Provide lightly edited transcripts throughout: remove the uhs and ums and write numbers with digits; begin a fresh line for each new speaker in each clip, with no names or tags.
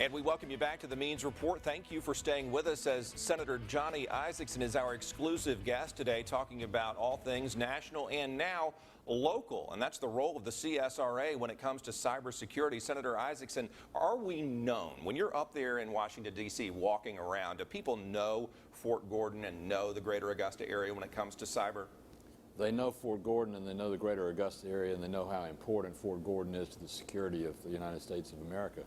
And we welcome you back to the Means Report. Thank you for staying with us as Senator Johnny Isakson is our exclusive guest today, talking about all things national and now local. And that's the role of the CSRA when it comes to cybersecurity. Senator Isakson, are we known? When you're up there in Washington, D.C. walking around, do people know Fort Gordon and know the greater Augusta area when it comes to cyber?
They know Fort Gordon and they know the greater Augusta area, and they know how important Fort Gordon is to the security of the United States of America.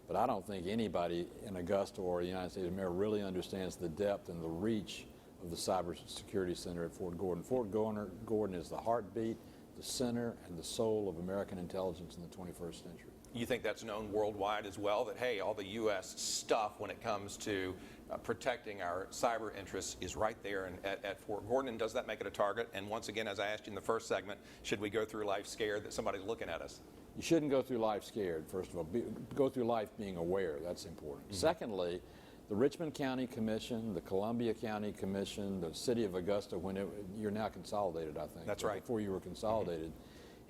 But I don't think anybody in Augusta or the United States of America really understands the depth and the reach of the Cybersecurity Center at Fort Gordon. Fort Gordon is the heartbeat, the center, and the soul of American intelligence in the 21st century.
You think that's known worldwide as well, that, hey, all the U.S. stuff when it comes to protecting our cyber interests is right there at Fort Gordon, and does that make it a target? And once again, as I asked you in the first segment, should we go through life scared that somebody's looking at us?
You shouldn't go through life scared, first of all. Go through life being aware. That's important. Secondly, the Richmond County Commission, the Columbia County Commission, the City of Augusta, you're now consolidated, I think.
That's right.
Before you were consolidated,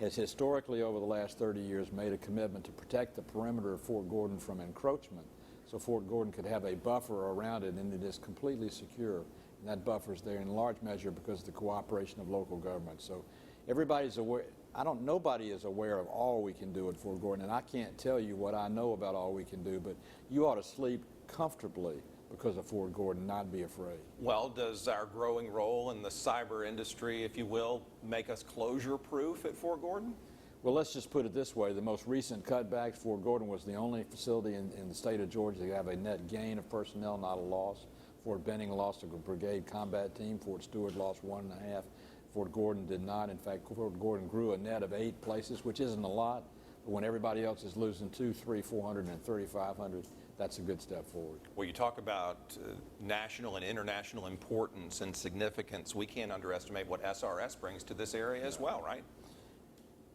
has historically over the last 30 years made a commitment to protect the perimeter of Fort Gordon from encroachment, so Fort Gordon could have a buffer around it, and it is completely secure. And that buffer is there in large measure because of the cooperation of local government. So everybody's aware. Nobody is aware of all we can do at Fort Gordon, and I can't tell you what I know about all we can do, but you ought to sleep comfortably because of Fort Gordon, not be afraid.
Well, does our growing role in the cyber industry, if you will, make us closure-proof at Fort Gordon?
Well, let's just put it this way. The most recent cutbacks, Fort Gordon was the only facility in the state of Georgia to have a net gain of personnel, not a loss. Fort Benning lost a brigade combat team. Fort Stewart lost 1.5. Fort Gordon did not. In fact, Fort Gordon grew a net of 8 places, which isn't a lot. But when everybody else is losing 200, 300, 400, and 3,500, that's a good step forward.
Well, you talk about national and international importance and significance. We can't underestimate what SRS brings to this area as well, right?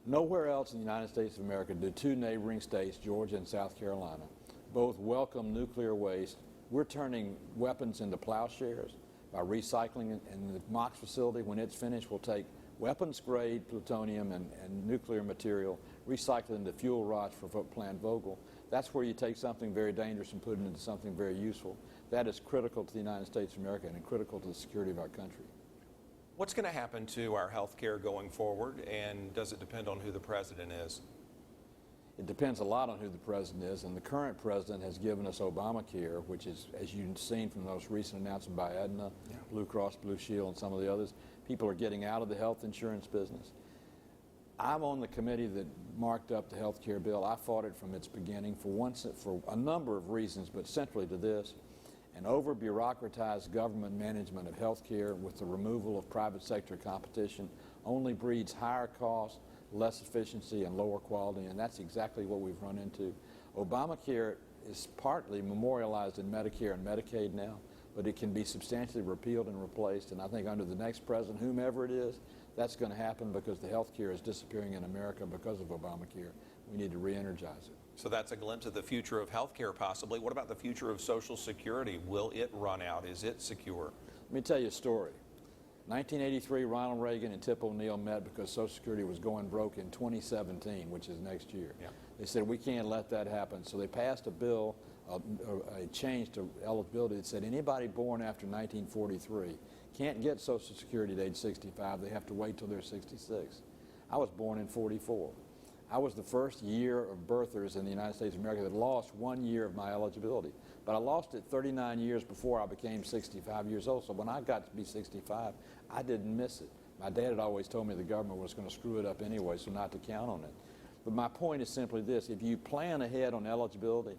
Nowhere else in the United States of America do 2 neighboring states, Georgia and South Carolina, both welcome nuclear waste. We're turning weapons into plowshares by recycling it, and the MOX facility, when it's finished, will take weapons-grade plutonium and nuclear material, recycle it into fuel rods for Plant Vogtle. That's where you take something very dangerous and put it into something very useful. That is critical to the United States of America and critical to the security of our country.
What's going to happen to our health care going forward, and does it depend on who the president is?
It depends a lot on who the president is, and the current president has given us Obamacare, which is, as you've seen from those recent announcements by Aetna, Blue Cross Blue Shield, and some of the others. People are getting out of the health insurance business. I'm on the committee that marked up the health care bill. I fought it from its beginning for a number of reasons, but centrally to this: an over-bureaucratized government management of health care with the removal of private sector competition only breeds higher costs, less efficiency, and lower quality, and that's exactly what we've run into. Obamacare is partly memorialized in Medicare and Medicaid now, but it can be substantially repealed and replaced, and I think under the next president, whomever it is, that's going to happen because the health care is disappearing in America because of Obamacare. We need to re-energize it.
So that's a glimpse of the future of health care possibly. What about the future of Social Security? Will it run out? Is it secure?
Let me tell you a story. 1983, Ronald Reagan and Tip O'Neill met because Social Security was going broke in 2017, which is next year.
Yeah.
They said, we can't let that happen. So they passed a bill, a change to eligibility that said anybody born after 1943 can't get Social Security at age 65. They have to wait till they're 66. I was born in 44. I was the first year of birthers in the United States of America that lost 1 year of my eligibility. But I lost it 39 years before I became 65 years old. So when I got to be 65, I didn't miss it. My dad had always told me the government was going to screw it up anyway, so not to count on it. But my point is simply this: if you plan ahead on eligibility,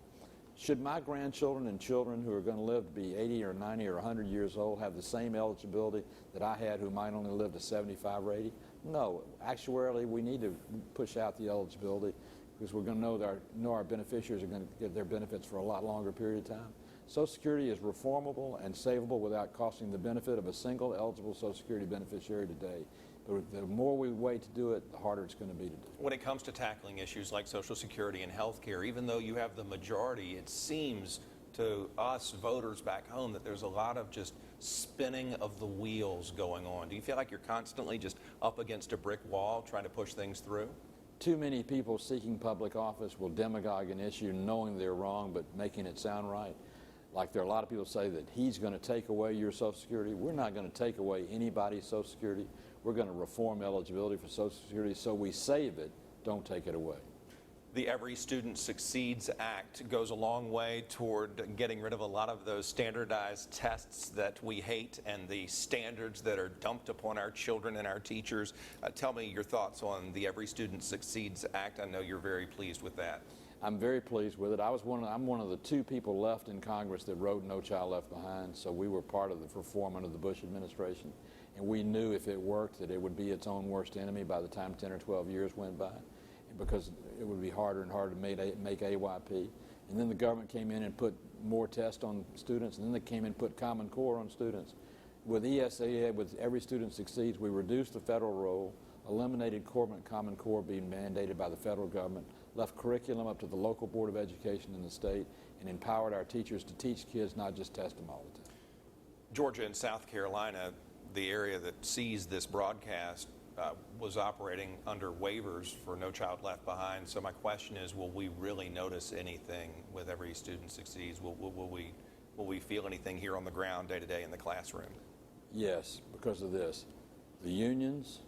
should my grandchildren and children who are going to live to be 80 or 90 or 100 years old have the same eligibility that I had, who might only live to 75 or 80? No. Actuarially, we need to push out the eligibility because we're going to know our beneficiaries are going to get their benefits for a lot longer period of time. Social Security is reformable and savable without costing the benefit of a single eligible Social Security beneficiary today. But the more we wait to do it, the harder it's going to be to do.
When it comes to tackling issues like Social Security and health care, even though you have the majority, it seems to us voters back home that there's a lot of just spinning of the wheels going on. Do you feel like you're constantly just up against a brick wall trying to push things through?
too many people seeking public office will demagogue an issue knowing they're wrong but making it sound right. Like there are a lot of people say that he's going to take away your Social Security. We're not going to take away anybody's Social Security. We're going to reform eligibility for Social Security so we save it, don't take it away.
The Every Student Succeeds Act goes a long way toward getting rid of a lot of those standardized tests that we hate and the standards that are dumped upon our children and our teachers. Tell me your thoughts on the Every Student Succeeds Act. I know you're very pleased with that.
I'm very pleased with it. I'm one of the 2 people left in Congress that wrote No Child Left Behind, so we were part of the reform under the Bush administration. And we knew if it worked that it would be its own worst enemy by the time 10 or 12 years went by, because it would be harder and harder to make AYP. And then the government came in and put more tests on students, and then they came in and put Common Core on students. With ESA, with Every Student Succeeds, we reduced the federal role, eliminated Common Core being mandated by the federal government, left curriculum up to the local Board of Education in the state, and empowered our teachers to teach kids, not just test them all the time.
Georgia and South Carolina, the area that sees this broadcast, was operating under waivers for No Child Left Behind. So my question is, will we really notice anything with Every Student Succeeds? Will we feel anything here on the ground day to day in the classroom?
Yes, because of this. The unions,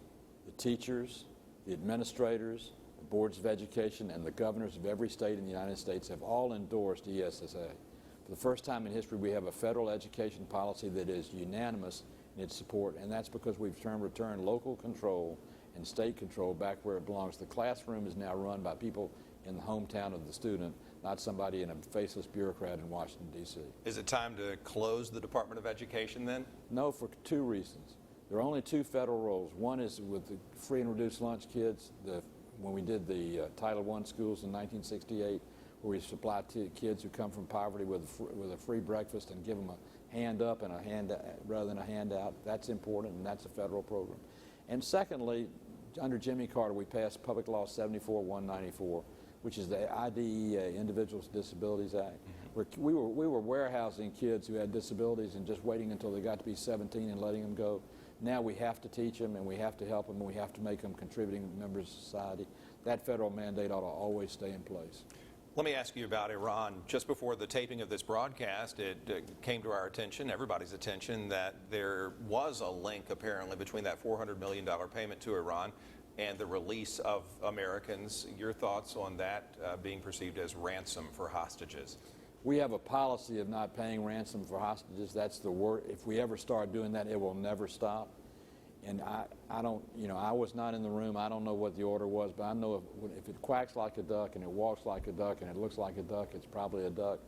the teachers, the administrators, the boards of education, and the governors of every state in the United States have all endorsed ESSA. For the first time in history, we have a federal education policy that is unanimous in its support, and that's because we've returned local control and state control back where it belongs. The classroom is now run by people in the hometown of the student, not somebody in a faceless bureaucrat in Washington, D.C.
Is it time to close the Department of Education then?
No, for 2 reasons. There are only 2 federal roles. One is with the free and reduced lunch kids, when we did the Title I schools in 1968, where we supply to kids who come from poverty with a free breakfast and give them a hand up and a hand rather than a handout. That's important, and that's a federal program. And secondly, under Jimmy Carter, we passed Public Law 74-194, which is the IDEA, Individuals with Disabilities Act. Where we were warehousing kids who had disabilities and just waiting until they got to be 17 and letting them go. Now we have to teach them, and we have to help them, and we have to make them contributing members of society. That federal mandate ought to always stay in place.
Let me ask you about Iran. Just before the taping of this broadcast, it came to our attention, everybody's attention, that there was a link apparently between that $400 million payment to Iran and the release of Americans. Your thoughts on that being perceived as ransom for hostages?
We have a policy of not paying ransom for hostages. That's the word. If we ever start doing that, it will never stop. And I don't, I was not in the room. I don't know what the order was, but I know if it quacks like a duck and it walks like a duck and it looks like a duck, it's probably a duck.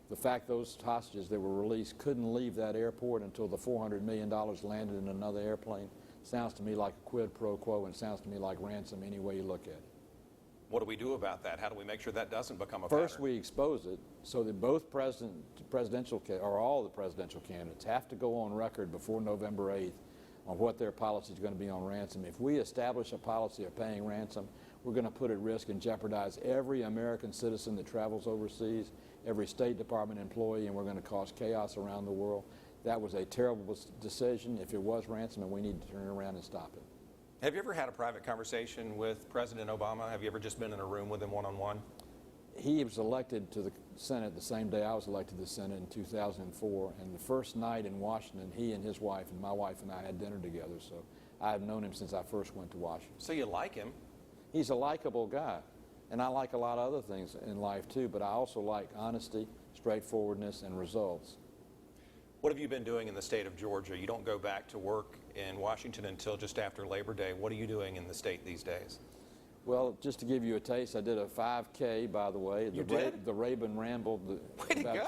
The fact those hostages that were released couldn't leave that airport until the $400 million landed in another airplane sounds to me like a quid pro quo, and sounds to me like ransom any way you look at it.
What do we do about that? How do we make sure that doesn't become a
First,
pattern?
we expose it so that both presidential or all the presidential candidates have to go on record before November 8th on what their policy is going to be on ransom. If we establish a policy of paying ransom, we're going to put at risk and jeopardize every American citizen that travels overseas, every State Department employee, and we're going to cause chaos around the world. That was a terrible decision if it was ransom, and we need to turn it around and stop it.
Have you ever had a private conversation with President Obama? Have you ever just been in a room with him one-on-one?
He was elected to the Senate the same day I was elected to the Senate in 2004, and the first night in Washington, he and his wife and my wife and I had dinner together, so I've known him since I first went to Washington.
So you like him?
He's a likable guy, and I like a lot of other things in life too, but I also like honesty, straightforwardness, and results.
What have you been doing in the state of Georgia? You don't go back to work in Washington until just after Labor Day. What are you doing in the state these days?
Well, just to give you a taste, I did a 5K, by the way.
You did?
The Rabin Ramble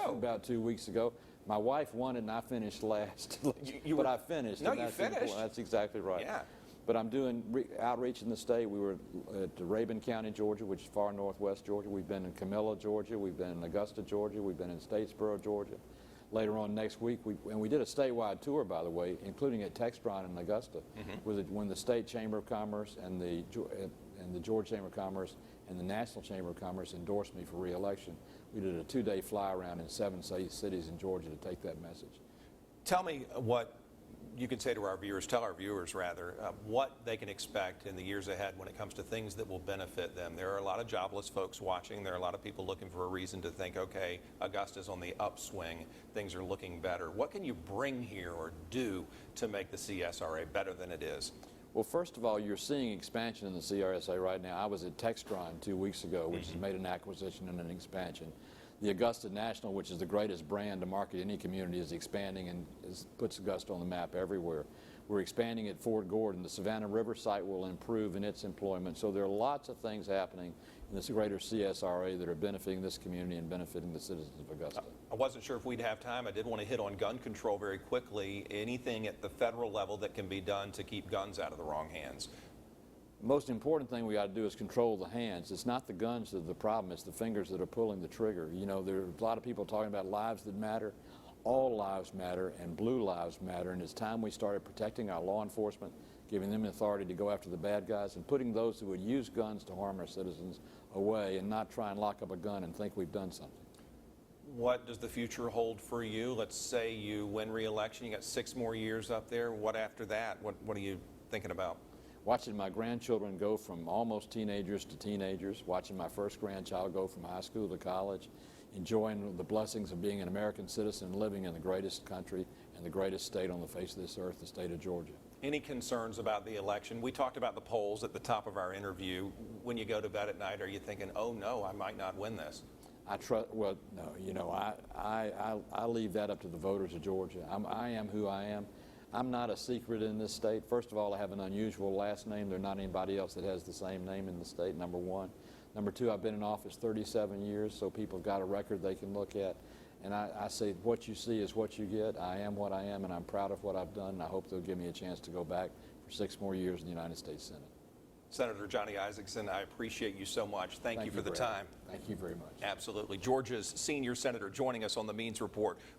about 2 weeks ago. My wife won it, and I finished last. But I finished.
No, you finished.
That's exactly right.
Yeah.
But I'm doing outreach in the state. We were at Rabin County, Georgia, which is far northwest Georgia. We've been in Camilla, Georgia. We've been in Augusta, Georgia. We've been in Statesboro, Georgia. Later on next week, we did a statewide tour, by the way, including at Textron in Augusta, when the State Chamber of Commerce and the Georgia Chamber of Commerce and the National Chamber of Commerce endorsed me for re-election. We did a 2-day fly around in 7 cities in Georgia to take that message.
Tell me what you can say to our viewers, tell our viewers rather, what they can expect in the years ahead when it comes to things that will benefit them. There are a lot of jobless folks watching. There are a lot of people looking for a reason to think, okay, Augusta's on the upswing. Things are looking better. What can you bring here or do to make the CSRA better than it is?
Well, first of all, you're seeing expansion in the CRSA right now. I was at Textron 2 weeks ago, which has made an acquisition and an expansion. The Augusta National, which is the greatest brand to market any community, is expanding and puts Augusta on the map everywhere. We're expanding at Fort Gordon. The Savannah River site will improve in its employment. So there are lots of things happening in this greater CSRA that are benefiting this community and benefiting the citizens of Augusta.
I wasn't sure if we'd have time. I did want to hit on gun control very quickly. Anything at the federal level that can be done to keep guns out of the wrong hands?
Most important thing we got to do is control the hands. It's not the guns that are the problem, it's the fingers that are pulling the trigger. You know, there are a lot of people talking about lives that matter. All lives matter and blue lives matter, and it's time we started protecting our law enforcement, giving them authority to go after the bad guys, and putting those who would use guns to harm our citizens away and not try and lock up a gun and think we've done something.
What does the future hold for you? Let's say you win re-election, you got 6 more years up there. What after that? What are you thinking about?
Watching my grandchildren go from almost teenagers to teenagers, watching my first grandchild go from high school to college, enjoying the blessings of being an American citizen, living in the greatest country and the greatest state on the face of this earth, the state of Georgia.
Any concerns about the election? We talked about the polls at the top of our interview. When you go to bed at night, are you thinking, oh no, I might not win this?
Well, no, you know, I leave that up to the voters of Georgia. I am who I am. I'm not a secret in this state. First of all, I have an unusual last name. There's not anybody else that has the same name in the state, number one. Number two, I've been in office 37 years, so people have got a record they can look at. And I say what you see is what you get. I am what I am, and I'm proud of what I've done, and I hope they'll give me a chance to go back for 6 more years in the United States Senate.
Senator Johnny Isakson, I appreciate you so much. Thank you for the
Brad.
time.
Thank you very much.
Absolutely. Georgia's senior senator joining us on the Means Report.